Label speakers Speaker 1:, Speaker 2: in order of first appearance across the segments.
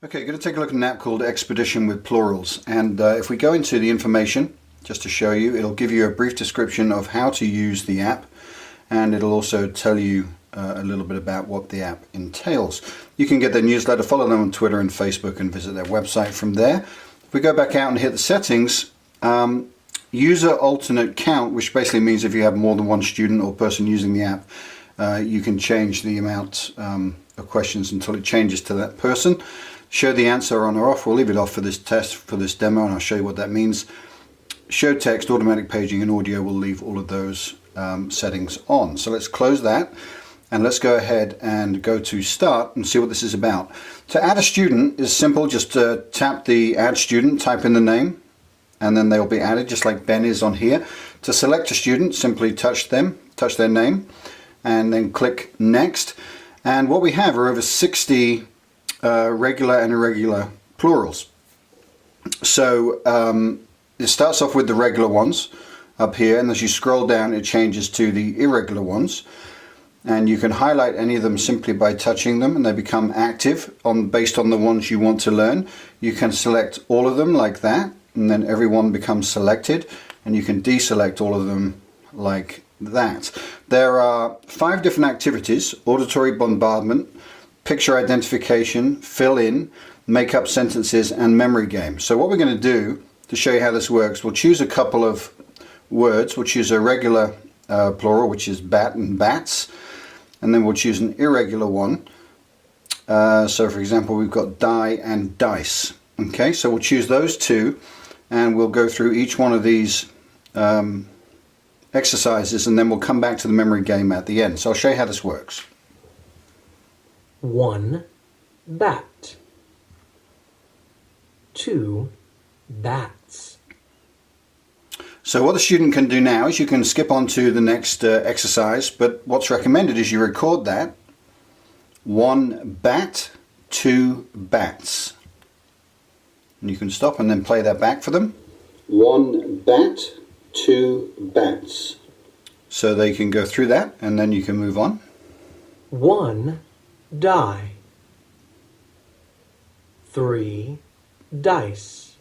Speaker 1: Okay, going to take a look at an app called Expedition with Plurals, and if we go into the information, just to show you, it'll give you a brief description of how to use the app, and it'll also tell you a little bit about what the app entails. You can get their newsletter, follow them on Twitter and Facebook, and visit their website from there. If we go back out and hit the settings, user alternate count, which basically means if you have more than one student or person using the app, you can change the amount of questions until it changes to that person. Show the answer on or off. We'll leave it off for this test, for this demo, and I'll show you what that means. Show text, automatic paging, and audio. We'll leave all of those settings on. So let's close that, and let's go ahead and go to start and see what this is about. To add a student is simple. Just tap the add student, type in the name, and then they'll be added just like Ben is on here. To select a student, simply touch them, touch their name, and then click next. And what we have are over 60 regular and irregular plurals. So it starts off with the regular ones up here, and as you scroll down it changes to the irregular ones, and you can highlight any of them simply by touching them and they become active based on the ones you want to learn. You can select all of them like that, and then everyone becomes selected, and you can deselect all of them like that. There are 5 different activities: auditory, bombardment, picture identification, fill in, make up sentences, and memory game. So what we're going to do to show you how this works, we'll choose a couple of words. We'll choose a regular plural, which is bat and bats, and then we'll choose an irregular one. So for example, we've got die and dice. Okay, so we'll choose those two, and we'll go through each one of these exercises, and then we'll come back to the memory game at the end. So I'll show you how this works.
Speaker 2: 1 bat, 2 bats.
Speaker 1: So what the student can do now is you can skip on to the next exercise, but what's recommended is you record that. 1 bat, 2 bats. And you can stop and then play that back for them. 1 bat, 2 bats. So they can go through that, and then you can move on.
Speaker 2: 1 die, 3 dice.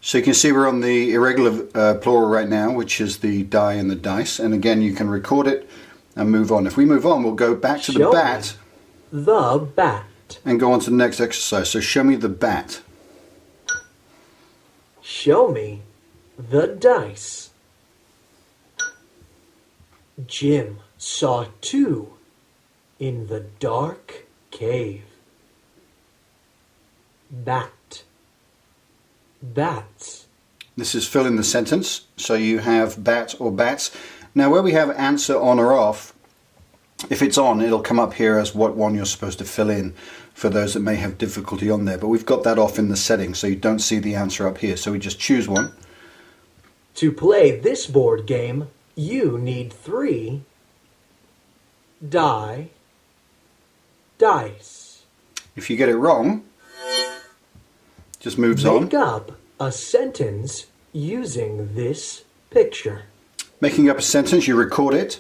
Speaker 1: So you can see we're on the irregular plural right now, which is the die and the dice. And again, you can record it and move on. If we move on, we'll go back to the bat.
Speaker 2: The bat.
Speaker 1: And go on to the next exercise. So show me the bat.
Speaker 2: Show me the dice. Jim saw 2 in the dark cave. Bat, bats.
Speaker 1: This is fill in the sentence. So you have bat or bats. Now where we have answer on or off, if it's on, it'll come up here as what one you're supposed to fill in for those that may have difficulty on there. But we've got that off in the settings, so you don't see the answer up here. So we just choose one.
Speaker 2: To play this board game, you need 3 die, dice.
Speaker 1: If you get it wrong, just moves on.
Speaker 2: Make up a sentence using this picture.
Speaker 1: Making up a sentence, you record it.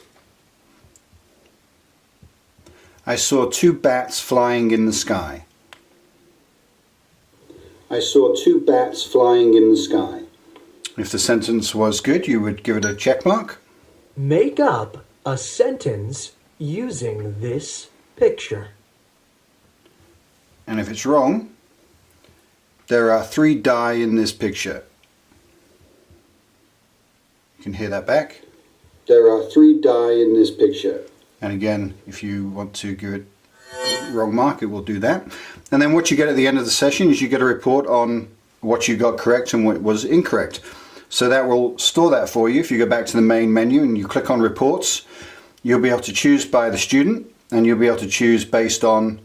Speaker 1: I saw 2 bats flying in the sky. I saw 2 bats flying in the sky. If the sentence was good, you would give it a check mark.
Speaker 2: Make up a sentence using this picture.
Speaker 1: And if it's wrong, there are 3 die in this picture. You can hear that back. There are 3 die in this picture. And again, if you want to give it a wrong mark, it will do that. And then what you get at the end of the session is you get a report on what you got correct and what was incorrect. So that will store that for you. If you go back to the main menu and you click on reports, you'll be able to choose by the student, and you'll be able to choose based on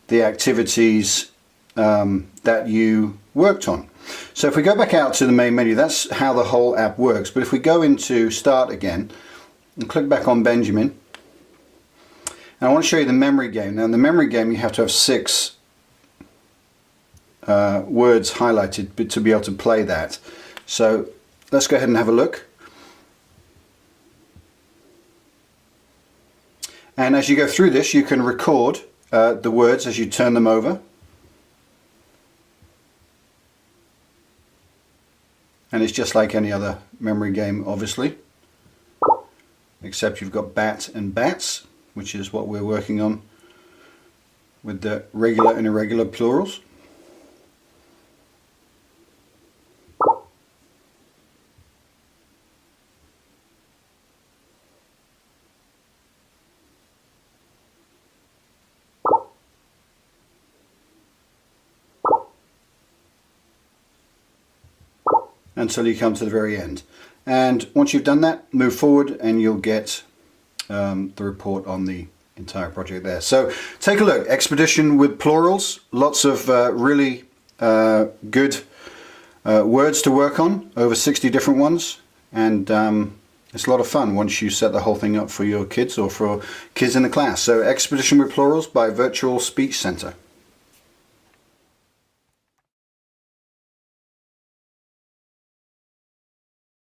Speaker 1: the activities that you worked on. So if we go back out to the main menu, that's how the whole app works. But if we go into start again and click back on Benjamin, and I want to show you the memory game. Now in the memory game you have to have 6 words highlighted to be able to play that. So let's go ahead and have a look. And as you go through this, you can record the words as you turn them over. and it's just like any other memory game, obviously, except you've got bat and bats, which is what we're working on with the regular and irregular plurals. Until you come to the very end. And once you've done that, move forward and you'll get the report on the entire project there. So take a look. Expedition with plurals. Lots of really good words to work on. Over 60 different ones. And it's a lot of fun once you set the whole thing up for your kids or for kids in the class. So Expedition with Plurals by Virtual Speech Center.